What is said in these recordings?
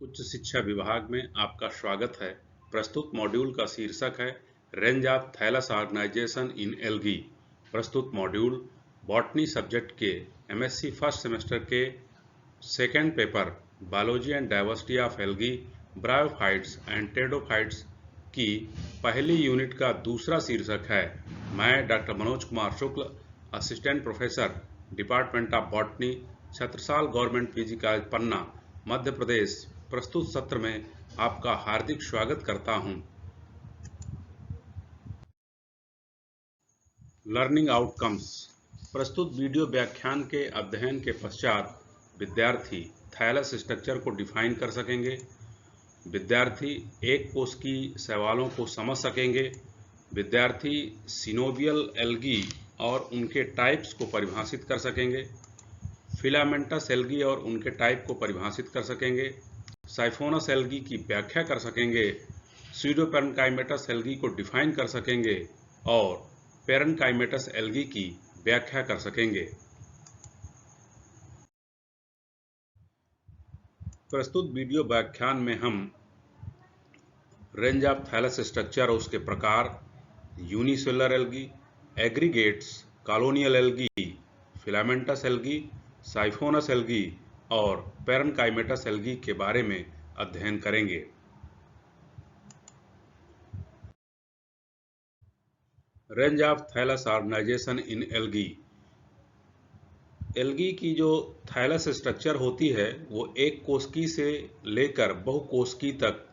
उच्च शिक्षा विभाग में आपका स्वागत है। प्रस्तुत मॉड्यूल का शीर्षक है range of thallus organisation in algae. प्रस्तुत मॉड्यूल बॉटनी सब्जेक्ट के एमएससी फर्स्ट सेमेस्टर के second paper biology and diversity of algae, bryophytes and pteridophytes की पहली यूनिट का दूसरा शीर्षक है। मैं doctor Manoj Kumar Shukla, assistant professor, department of botany, Chhatrasal government PG college Panna, Madhya Pradesh, प्रस्तुत सत्र में आपका हार्दिक स्वागत करता हूं। Learning outcomes. प्रस्तुत वीडियो व्याख्यान के अध्ययन के पश्चात विद्यार्थी थैलस स्ट्रक्चर को डिफाइन कर सकेंगे, विद्यार्थी एक कोश की सवालों को समझ सकेंगे, विद्यार्थी सिनोवियल एल्गी और उनके टाइप्स को परिभाषित कर सकेंगे, फिलामेंटस एल्गी और उनके टाइप को परिभाषित कर सकेंगे, साइफोनस एल्गी की व्याख्या कर सकेंगे, स्यूडोपेरेन्काइमेटस एल्गी को डिफाइन कर सकेंगे और पेरेन्काइमेटस एल्गी की व्याख्या कर सकेंगे। प्रस्तुत वीडियो व्याख्यान में हम रेंज ऑफ थैलस स्ट्रक्चर और उसके प्रकार, unicellular algae, aggregates, colonial algae, filamentous algae, siphonous algae और पेरेन्काइमेटस एल्गी के बारे में अध्ययन करेंगे। Range of thallus organisation in algae. Algae की जो थैलस स्ट्रक्चर होती है वो एक कोशिकी से लेकर बहुकोशिकी तक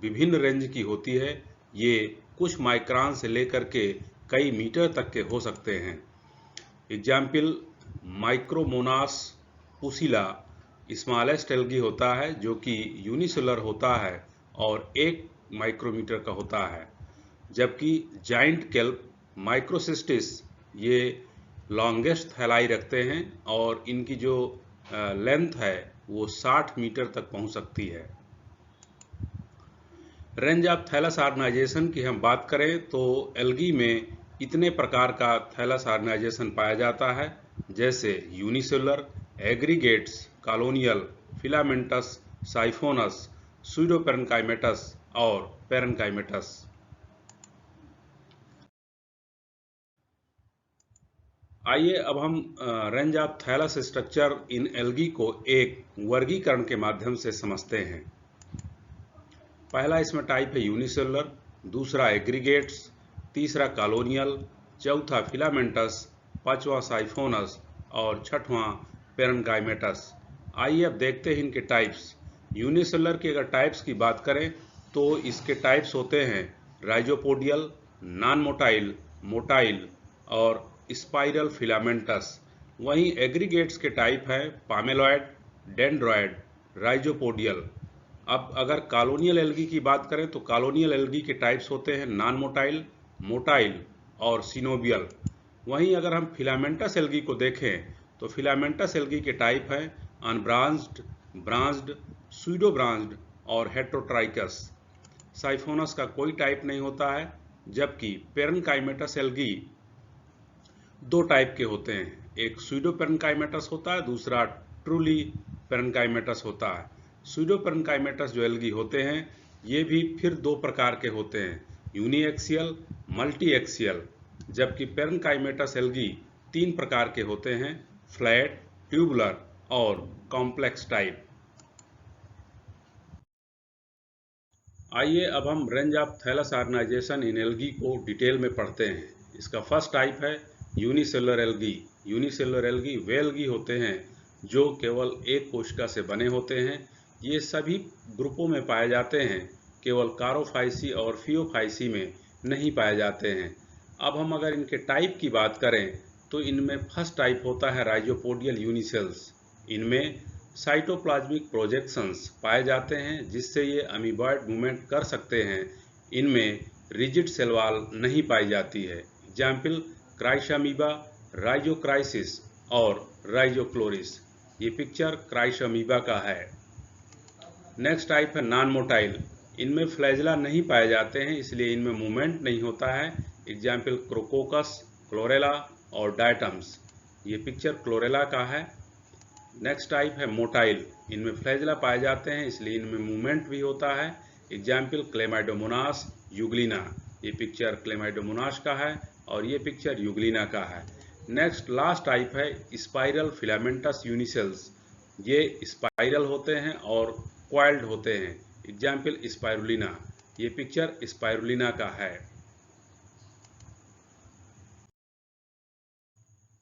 विभिन्न रेंज की होती है। ये कुछ माइक्रोन से लेकर के कई मीटर तक के हो सकते हैं। एग्जाम्पल, माइक्रोमोनास पुसिला स्मॉलेस्ट एल्गी होता है जो कि यूनिसेलुलर होता है और 1 माइक्रोमीटर का होता है, जबकि जाइंट केल्प माइक्रोसिस्टिस ये लॉन्गेस्ट थैलाई रखते हैं और इनकी जो लेंथ है वो 60 मीटर तक पहुंच सकती है। रेंज ऑफ थैलस ऑर्गेनाइजेशन की हम बात करें तो एल्गी में इतने प्रकार का थैलस ऑर्गेनाइजेशन पाया जाता है, जैसे unicellular, aggregates, colonial, filamentous, siphonous, pseudoparenchymatous और पेरेन्काइमेटस। आइए अब हम range of thallus structure in algae को एक वर्गीकरण के माध्यम से समझते हैं। पहला इसमें टाइप है यूनिसेलुलर, दूसरा एग्रीगेट्स, तीसरा कॉलोनियल, चौथा फिलामेंटस, पांचवा साइफोनस और छठवां पेरेन्काइमेटस। आइए अब देखते हैं इनके टाइप्स। यूनिसेलुलर की अगर टाइप्स की बात करें तो इसके टाइप्स होते हैं राइजोपोडियल, नॉन मोटाइल, मोटाइल और स्पाइरल फिलामेंटस। वहीं एग्रीगेट्स के टाइप है पामेलॉयड, डेंड्रॉयड, राइजोपोडियल। अब अगर कॉलोनियल एल्गी की बात करें तो कॉलोनियल एल्गी के टाइप्स होते हैं नॉन मोटाइल, मोटाइल और सिनोवियल। वहीं अगर हम फिलामेंटस एल्गी को देखें तो फिलामेंटस एल्गी के टाइप है अनब्रांच्ड, ब्रांच्ड, स्यूडो ब्रांच्ड और हेटेरोट्राइकस। साइफोनस का कोई टाइप नहीं होता है, जबकि पेरेन्काइमेटस एल्गी 2 टाइप के होते हैं, एक स्यूडो पेरेन्काइमेटस होता है, दूसरा ट्रूली पेरेन्काइमेटस होता है। स्यूडो पेरेन्काइमेटस जो एल्गी होते हैं ये भी फिर 2 प्रकार के होते हैं, यूनिएक्सियल, मल्टी एक्सियल, जबकि पेरेन्काइमेटस एल्गी 3 प्रकार के होते हैं, फ्लैट, ट्यूबुलर और कॉम्प्लेक्स टाइप। आइए अब हम range of thallus organisation in algae को डिटेल में पढ़ते हैं। इसका फर्स्ट टाइप है यूनिसेलुलर एल्गी। यूनिसेलुलर एल्गी वे एल्गी होते हैं जो केवल एक कोशिका से बने होते हैं। ये सभी ग्रुपों में पाए जाते हैं, केवल कारोफाइसी और फियोफाइसी में नहीं पाए जाते हैं। अब हम अगर इनके टाइप की बात करें तो इनमें फर्स्ट टाइप होता है राइजोपोडियल यूनिसेल्स। इनमें साइटोप्लाज्मिक प्रोजेक्शंस पाए जाते हैं जिससे ये अमीबॉयड मूवमेंट कर सकते हैं। इनमें रिजिड सेल वॉल नहीं पाई जाती है। एग्जाम्पल, क्राइसअमीबा, राइजोक्राइसिस और राइजोक्लोरिस। ये पिक्चर क्राइसअमीबा का है। नेक्स्ट टाइप है नॉन मोटाइल। इनमें फ्लैजिला नहीं पाए जाते हैं, इसलिए इनमें मूवमेंट नहीं होता है। एग्जाम्पल, क्रोकोकस, क्लोरेला और डायटम्स। ये पिक्चर क्लोरेला का है। नेक्स्ट टाइप है मोटाइल। इनमें फ्लैजिला पाए जाते हैं, इसलिए इनमें मूवमेंट भी होता है। Example Chlamydomonas, Euglena. ये पिक्चर क्लेमाइडोमोनास का है और ये पिक्चर यूग्लिना का है। नेक्स्ट लास्ट टाइप है स्पाइरल फिलामेंटस यूनिसेल्स। ये स्पाइरल होते हैं और क्वाइल्ड होते हैं। Example spirulina. ये पिक्चर स्पाइरुलिना का है।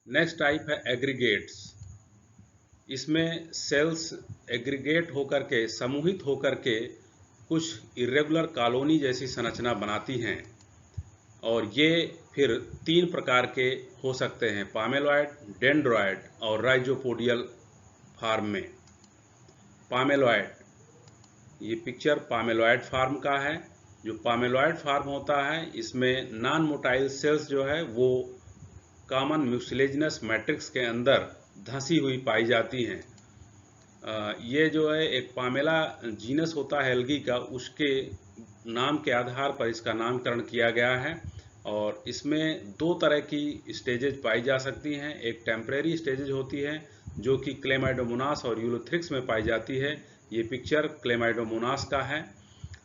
नेक्स्ट टाइप है एग्रीगेट्स। इसमें सेल्स एग्रीगेट होकर के, समूहित होकर के कुछ इर्रेगुलर कॉलोनी जैसी संरचना बनाती हैं और ये फिर 3 प्रकार के हो सकते हैं, पामेलॉइड, डेंड्रॉइड और राइजोपोडियल फार्म में। पामेलॉइड, ये पिक्चर पामेलॉइड फार्म का है। जो पामेलॉइड फार्म होता है, इसमें नॉन मोटाइल सेल्स जो है वो कॉमन म्यूसिलेजिनस मैट्रिक्स के अंदर धंसी हुई पाई जाती हैं। ये जो है एक पामेला जीनस होता है एल्गी का, उसके नाम के आधार पर इसका नामकरण किया गया है। और इसमें 2 तरह की स्टेजेज पाई जा सकती हैं। एक टेम्परेरी स्टेजेज होती है जो कि क्लेमाइडोमोनास और यूलोथ्रिक्स में पाई जाती है। ये पिक्चर क्लेमाइडोमोनास का है।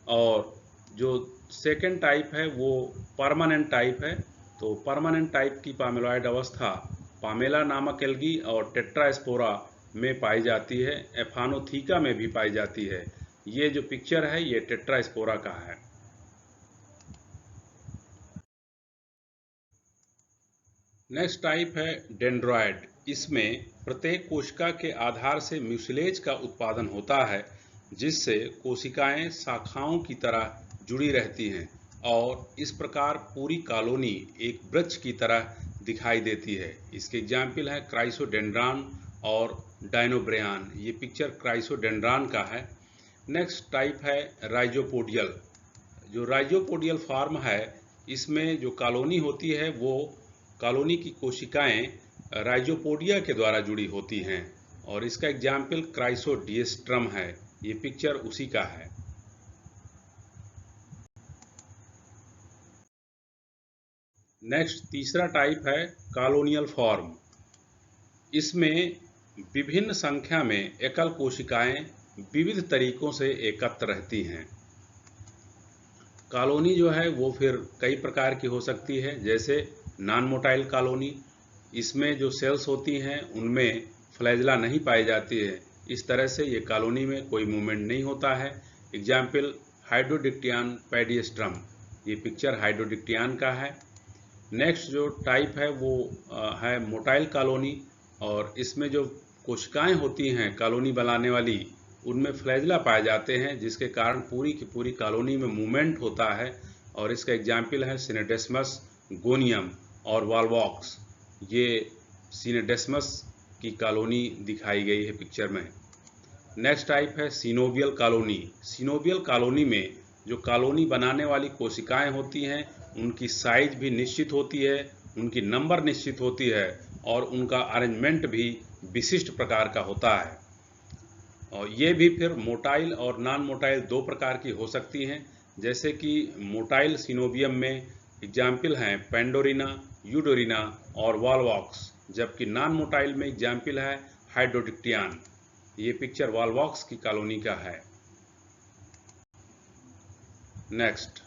और जो सेकेंड टाइप है वो परमानेंट टाइप है। तो परमानेंट टाइप की पामेलॉइड अवस्था पामेला नामक एल्गी और टेट्रास्पोरा में पाई जाती है। एफानोथीका में भी पाई जाती है। ये जो पिक्चर है ये टेट्रास्पोरा का है। नेक्स्ट टाइप है डेंड्रॉइड। इसमें प्रत्येक कोशिका के आधार से म्यूसिलेज का उत्पादन होता है, जिससे कोशिकाएं शाखाओं की तरह जुड़ी रहती हैं और इस प्रकार पूरी कॉलोनी एक वृक्ष की तरह दिखाई देती है। इसके एग्जाम्पल है क्राइसोडेंड्रान और डायनोब्रेयान। ये पिक्चर क्राइसोडेंड्रान का है। नेक्स्ट टाइप है राइजोपोडियल। जो राइजोपोडियल फॉर्म है, इसमें जो कॉलोनी होती है वो कॉलोनी की कोशिकाएं राइजोपोडिया के द्वारा जुड़ी होती हैं और इसका एग्जाम्पल क्राइसोडिएस्ट्रम है। ये पिक्चर उसी का है। नेक्स्ट तीसरा टाइप है कॉलोनियल फॉर्म। इसमें विभिन्न संख्या में एकल कोशिकाएं विविध तरीकों से एकत्र रहती हैं। कॉलोनी जो है वो फिर कई प्रकार की हो सकती है, जैसे नॉन मोटाइल कॉलोनी। इसमें जो सेल्स होती हैं उनमें फ्लैजिला नहीं पाई जाती है, इस तरह से ये कॉलोनी में कोई मूवमेंट नहीं होता है। एग्जाम्पल हाइड्रोडिक्टियन पैडियस्ट्रम। ये पिक्चर हाइड्रोडिक्टियन का है। नेक्स्ट जो टाइप है वो है मोटाइल कॉलोनी और इसमें जो कोशिकाएं होती हैं कॉलोनी बनाने वाली, उनमें फ्लैजिला पाए जाते हैं, जिसके कारण पूरी की पूरी कॉलोनी में मूवमेंट होता है और इसका एग्जाम्पल है सिनेडेस्मस, गोनियम और वॉलवॉक्स। ये सिनेडेस्मस की कॉलोनी दिखाई गई है पिक्चर में। नेक्स्ट टाइप है सिनोवियल कॉलोनी। सिनोवियल कॉलोनी में जो कॉलोनी बनाने वाली कोशिकाएं होती हैं उनकी साइज भी निश्चित होती है, उनकी नंबर निश्चित होती है और उनका अरेंजमेंट भी विशिष्ट प्रकार का होता है। और ये भी फिर मोटाइल और नॉन मोटाइल 2 प्रकार की हो सकती हैं, जैसे कि मोटाइल सिनोवियम में एग्जाम्पल हैं पेंडोरिना, यूडोरिना और वॉलवॉक्स, जबकि नॉन मोटाइल में एग्जाम्पल है हाइड्रोडिक्टियन। ये पिक्चर वॉलवॉक्स की कॉलोनी का है। नेक्स्ट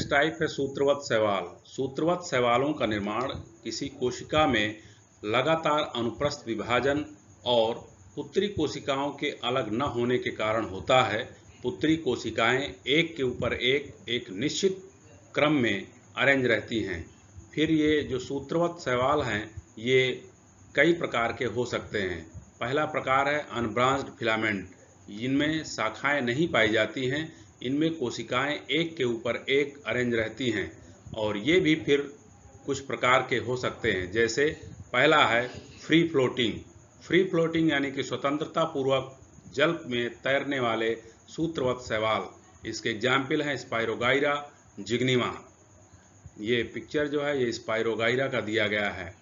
टाइप है सूत्रवत शैवाल। सूत्रवत शैवालों का निर्माण किसी कोशिका में लगातार अनुप्रस्थ विभाजन और पुत्री कोशिकाओं के अलग न होने के कारण होता है। पुत्री कोशिकाएं एक के ऊपर एक निश्चित क्रम में अरेंज रहती हैं। फिर ये जो सूत्रवत शैवाल हैं ये कई प्रकार के हो सकते हैं। पहला प्रकार है अनब्रांच्ड फिलामेंट। इनमें शाखाएं नहीं पाई जाती हैं, इनमें कोशिकाएं एक के ऊपर एक अरेंज रहती हैं और ये भी फिर कुछ प्रकार के हो सकते हैं। जैसे पहला है फ्री फ्लोटिंग। फ्री फ्लोटिंग यानी कि स्वतंत्रता पूर्वक जल में तैरने वाले सूत्रवत शैवाल। इसके एग्जाम्पल हैं स्पाइरोगाइरा, जिग्निमा। ये पिक्चर जो है ये स्पाइरोगाइरा का दिया गया है।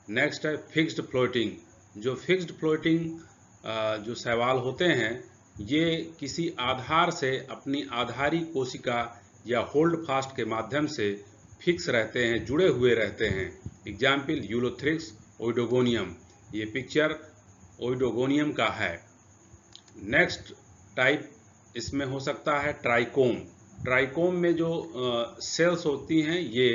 नेक्स्ट है फिक्स्ड फ्लोटिंग। जो फिक्स्ड फ्लोटिंग जो शैवाल होते हैं ये किसी आधार से अपनी आधारी कोशिका या होल्ड फास्ट के माध्यम से फिक्स रहते हैं, जुड़े हुए रहते हैं। एग्जाम्पल यूलोथ्रिक्स ओइडोगोनियम, ये पिक्चर ओइडोगोनियम का है। नेक्स्ट टाइप इसमें हो सकता है ट्राइकोम। ट्राइकोम में जो सेल्स होती हैं ये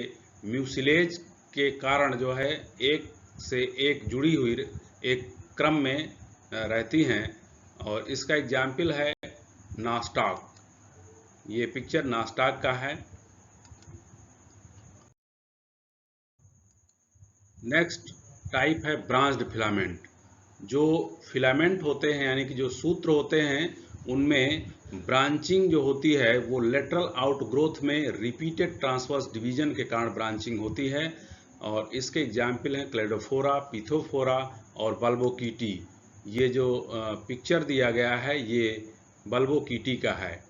म्यूसिलेज के कारण जो है एक से एक जुड़ी हुई एक क्रम में रहती हैं, और इसका एग्जाम्पल है नास्टाक, ये पिक्चर नास्टाक का है। नेक्स्ट टाइप है ब्रांच्ड फिलामेंट। जो फिलामेंट होते हैं यानी कि जो सूत्र होते हैं उनमें ब्रांचिंग जो होती है वो लेटरल आउटग्रोथ में रिपीटेड ट्रांसवर्स डिवीजन के कारण ब्रांचिंग होती है, और इसके एग्जाम्पल हैं क्लेडोफोरा, पिथोफोरा और बल्बोकीटी। ये जो पिक्चर दिया गया है ये बल्बोकीटी का है।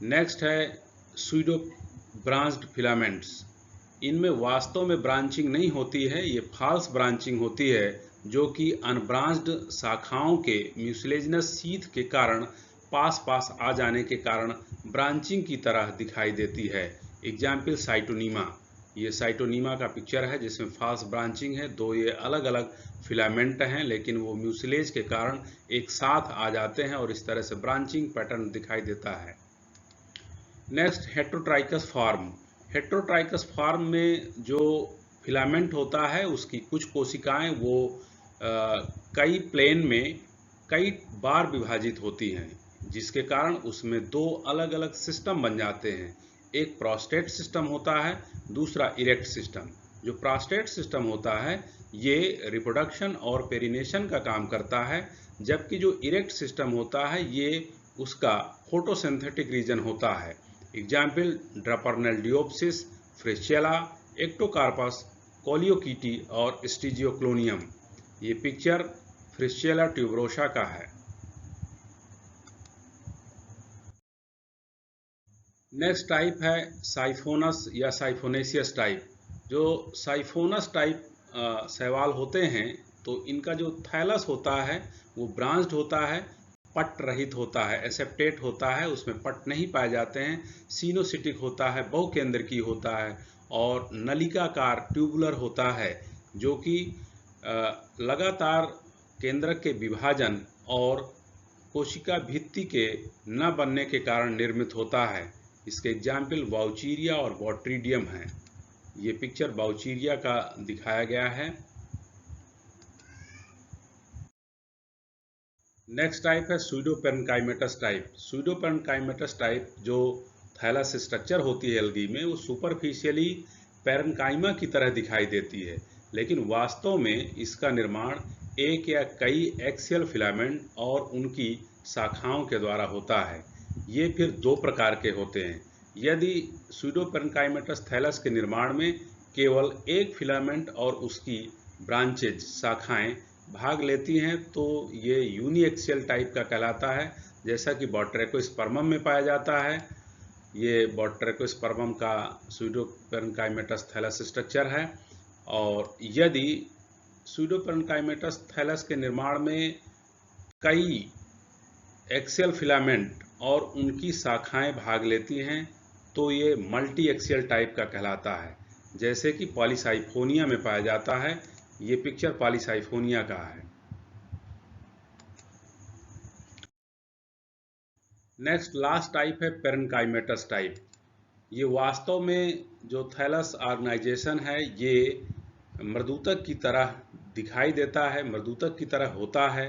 नेक्स्ट है स्यूडो ब्रांच्ड फिलामेंट्स। इनमें वास्तव में ब्रांचिंग नहीं होती है, ये फॉल्स ब्रांचिंग होती है जो कि अनब्रांच्ड शाखाओं के म्यूसिलेजिनस शीथ के कारण पास पास आ जाने के कारण ब्रांचिंग की तरह दिखाई देती है। एग्जाम्पल साइटोनीमा, ये साइटोनीमा का पिक्चर है जिसमें फॉल्स ब्रांचिंग है। दो ये अलग अलग फिलामेंट हैं लेकिन वो म्यूसिलेज के कारण एक साथ आ जाते हैं और इस तरह से ब्रांचिंग पैटर्न दिखाई देता है। Next heterotrichous form. Heterotrichous form में जो फिलामेंट होता है उसकी कुछ कोशिकाएं वो कई प्लेन में कई बार विभाजित होती हैं, जिसके कारण उसमें दो अलग अलग सिस्टम बन जाते हैं। एक प्रोस्टेट सिस्टम होता है, दूसरा इरेक्ट सिस्टम। जो प्रोस्टेट सिस्टम होता है ये रिप्रोडक्शन और पेरिनेशन का काम करता है, जबकि जो इरेक्ट सिस्टम होता है ये उसका फोटोसिंथेटिक रीजन होता है। एग्जाम्पल ड्रपर्नेल्डियोप्सिस, फ्रिस्चेला, एक्टोकार्पस, कोलियोकीटी और स्टिजियोक्लोनियम। ये पिक्चर फ्रिस्चेला ट्यूबरोसा का है। नेक्स्ट टाइप है साइफोनस या साइफोनेसियस टाइप। जो साइफोनस टाइप शैवाल होते हैं तो इनका जो थैलस होता है वो ब्रांच्ड होता है, पट रहित होता है, एसेप्टेट होता है, उसमें पट नहीं पाए जाते हैं, सीनोसिटिक होता है, बहुकेंद्रकीय होता है और नलिकाकार ट्यूबुलर होता है, जो कि लगातार केंद्रक के विभाजन और कोशिका भित्ति के न बनने के कारण निर्मित होता है। इसके एग्जाम्पल वाउचीरिया और बॉट्रीडियम हैं। ये पिक्चर वाउचीरिया का दिखाया गया है। नेक्स्ट टाइप है स्यूडोपेरेन्काइमेटस टाइप। स्यूडोपेरेन्काइमेटस टाइप जो थैलस स्ट्रक्चर होती है एल्गी में वो सुपरफिशियली पेरेन्काइमा की तरह दिखाई देती है, लेकिन वास्तव में इसका निर्माण एक या कई एक्सियल फिलामेंट और उनकी शाखाओं के द्वारा होता है। ये फिर दो प्रकार के होते हैं। यदि स्यूडोपेरेन्काइमेटस थैलस के निर्माण में केवल एक फिलामेंट और उसकी ब्रांचेज शाखाएं भाग लेती हैं तो ये यूनिएक्सियल टाइप का कहलाता है, जैसा कि बॉट्रैकोस्पर्मम में पाया जाता है। ये बॉट्रैकोस्पर्मम का स्यूडोपेरेन्काइमेटस थैलस स्ट्रक्चर है। और यदि स्यूडोपेरेन्काइमेटस थैलस के निर्माण में कई एक्सियल फिलामेंट और उनकी शाखाएं भाग लेती हैं तो ये मल्टी एक्सियल टाइप का कहलाता है, जैसे कि पॉलीसाइफोनिया में पाया जाता है। ये पिक्चर पॉलीसाइफोनिया का है। नेक्स्ट लास्ट टाइप है पेरेन्काइमेटस टाइप। ये वास्तव में जो थैलस ऑर्गेनाइजेशन है ये मृदुतक की तरह दिखाई देता है, मृदुतक की तरह होता है,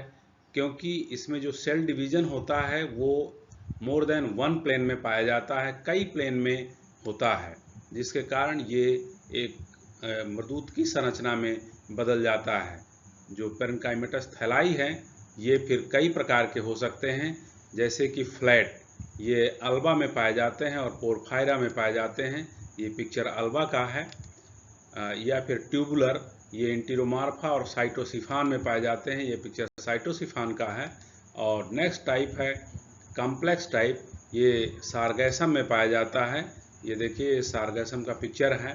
क्योंकि इसमें जो सेल डिवीजन होता है वो मोर देन वन प्लेन में पाया जाता है, कई प्लेन में होता है, जिसके कारण ये एक मृदुत की संरचना में बदल जाता है। जो पेरेन्काइमेटस थैलाई हैं ये फिर कई प्रकार के हो सकते हैं, जैसे कि फ्लैट, ये अल्बा में पाए जाते हैं और पोरफायरा में पाए जाते हैं। ये पिक्चर अल्बा का है। या फिर ट्यूबुलर, ये इंटीरोमार्फा और साइटोसिफान में पाए जाते हैं। ये पिक्चर साइटोसिफान का है। और नेक्स्ट टाइप है कॉम्प्लेक्स टाइप, ये सारगैसम में पाया जाता है। ये देखिए सारगैसम का पिक्चर है।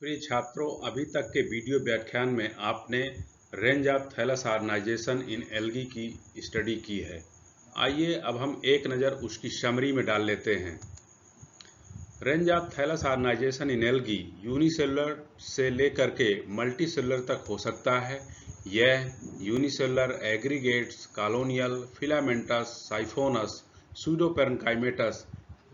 प्रिय छात्रों, अभी तक के वीडियो व्याख्यान में आपने range of thallus organisation in algae की स्टडी की है। आइए अब हम एक नज़र उसकी समरी में डाल लेते हैं। Range of thallus organisation in algae unicellular से लेकर के मल्टीसेलुलर तक हो सकता है। यह unicellular aggregates, colonial, filamentous, siphonous, pseudoparenchymatous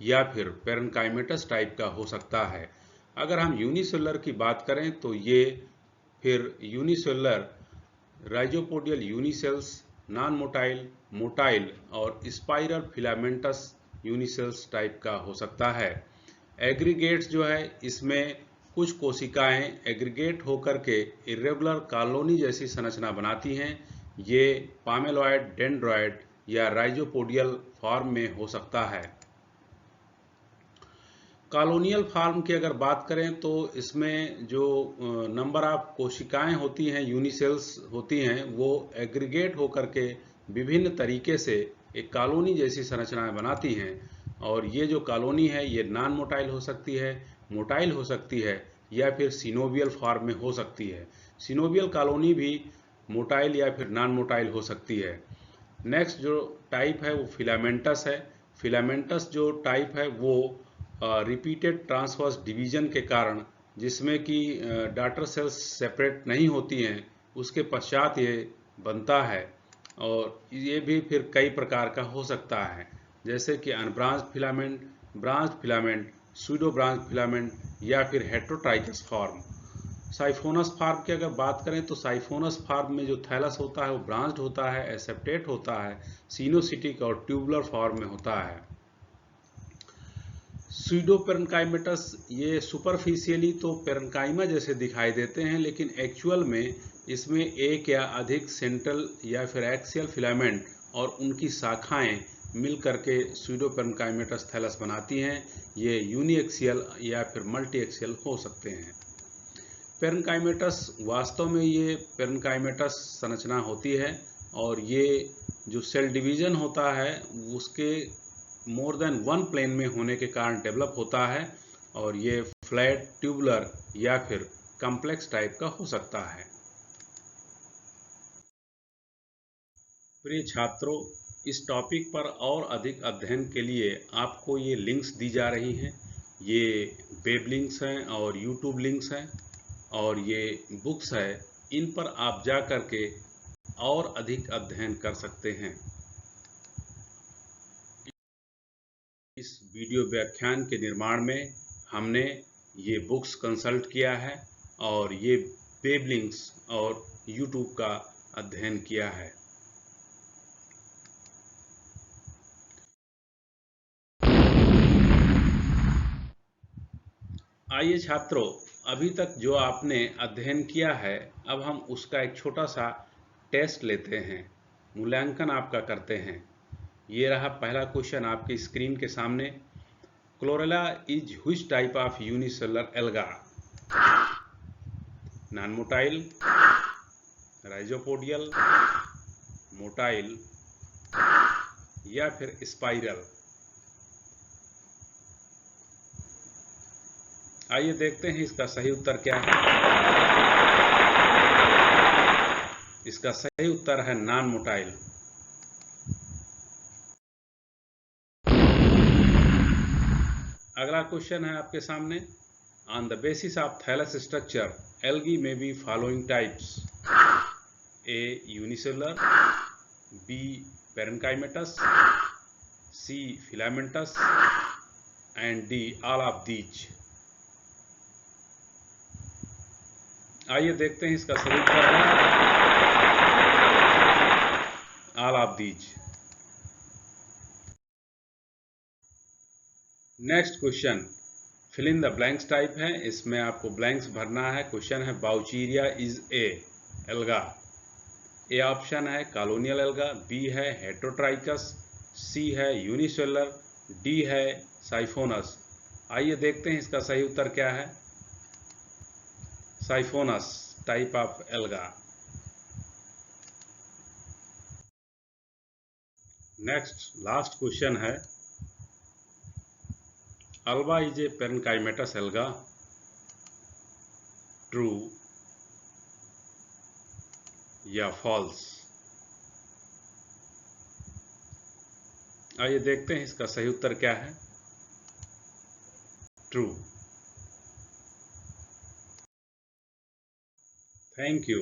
या फिर पेरेन्काइमेटस टाइप का हो सकता है। अगर हम यूनिसेलुलर की बात करें तो ये फिर यूनिसेलुलर, राइजोपोडियल यूनिसेल्स, नॉन मोटाइल, मोटाइल और स्पाइरल फिलामेंटस यूनिसेल्स टाइप का हो सकता है। एग्रीगेट्स जो है, इसमें कुछ कोशिकाएं एग्रीगेट होकर के इर्रेगुलर कॉलोनी जैसी संरचना बनाती हैं। ये पामेलॉइड, डेंड्रॉइड या राइजोपोडियल फॉर्म में हो सकता है। कॉलोनियल फॉर्म की अगर बात करें तो इसमें जो नंबर ऑफ कोशिकाएं होती हैं, यूनिसेल्स होती हैं, वो एग्रीगेट होकर के विभिन्न तरीके से एक कॉलोनी जैसी संरचनाएं बनाती हैं। और ये जो कॉलोनी है ये नॉन मोटाइल हो सकती है, मोटाइल हो सकती है या फिर सिनोवियल फॉर्म में हो सकती है। सिनोवियल कॉलोनी भी मोटाइल या फिर नॉन मोटाइल हो सकती है। नेक्स्ट जो टाइप है वो फिलामेंटस है। फिलामेंटस जो टाइप है वो रिपीटेड ट्रांसवर्स डिवीजन के कारण, जिसमें कि डॉटर सेल्स सेपरेट नहीं होती हैं, उसके पश्चात ये बनता है। और ये भी फिर कई प्रकार का हो सकता है, जैसे कि unbranch filament, branch filament, pseudo branch filament या फिर हेट्रोट्राइकस फॉर्म। साइफोनस फॉर्म की अगर बात करें तो साइफोनस फॉर्म में जो थैलस होता है वो ब्रांच्ड होता है, एसेप्टेट होता है, सिनोसिटिक और ट्यूबुलर फॉर्म में होता है। सूडोपेरेन्काइमेटस, ये सुपरफिशियली तो पेरेन्काइमा जैसे दिखाई देते हैं, लेकिन एक्चुअल में इसमें एक या अधिक सेंट्रल या फिर एक्सियल फिलामेंट और उनकी शाखाएं मिल करके सूडोपेरेन्काइमेटस थैलस बनाती हैं। ये यूनिएक्सियल या फिर मल्टी एक्सियल हो सकते हैं। पेरेन्काइमेटस, वास्तव में ये पेरेन्काइमेटस संरचना होती है और ये जो सेल डिवीजन होता है उसके मोर देन वन प्लेन में होने के कारण डेवलप होता है और ये फ्लैट, ट्यूबुलर या फिर कॉम्प्लेक्स टाइप का हो सकता है। प्रिय छात्रों, इस टॉपिक पर और अधिक अध्ययन के लिए आपको ये लिंक्स दी जा रही हैं। ये वेब लिंक्स हैं और यूट्यूब लिंक्स हैं और ये बुक्स है। इन पर आप जा कर के और अधिक अध्ययन कर सकते हैं। इस वीडियो व्याख्यान के निर्माण में हमने ये बुक्स कंसल्ट किया है और ये वेब लिंक्स और यूट्यूब का अध्ययन किया है। आइए छात्रों, अभी तक जो आपने अध्ययन किया है, अब हम उसका एक छोटा सा टेस्ट लेते हैं, मूल्यांकन आपका करते हैं। ये रहा पहला क्वेश्चन आपकी स्क्रीन के सामने। Chlorella is which type of unicellular alga? Non motile, rhizopodial, motile या फिर स्पाइरल? आइए देखते हैं इसका सही उत्तर क्या है। इसका सही उत्तर है नॉन मोटाइल। अगला क्वेश्चन है आपके सामने। On the basis of thallus structure algae में be following types: A unicellular, B parenchymatous, C filamentous and D all of these. आइए देखते हैं इसका सही उत्तर है all of these. Next question fill in the blanks type है, इसमें आपको ब्लैंक्स भरना है। क्वेश्चन है vaucheria is a alga. A option है कॉलोनियल एल्गा, बी है हेट्रोट्राइकस, सी है यूनिसेलुलर, डी है साइफोनस। आइए देखते हैं इसका सही उत्तर क्या है। Siphonous type of alga. Next last question है ulva is a parenchymatous alga, true या फॉल्स? आइए देखते हैं इसका सही उत्तर क्या है। ट्रू। Thank you.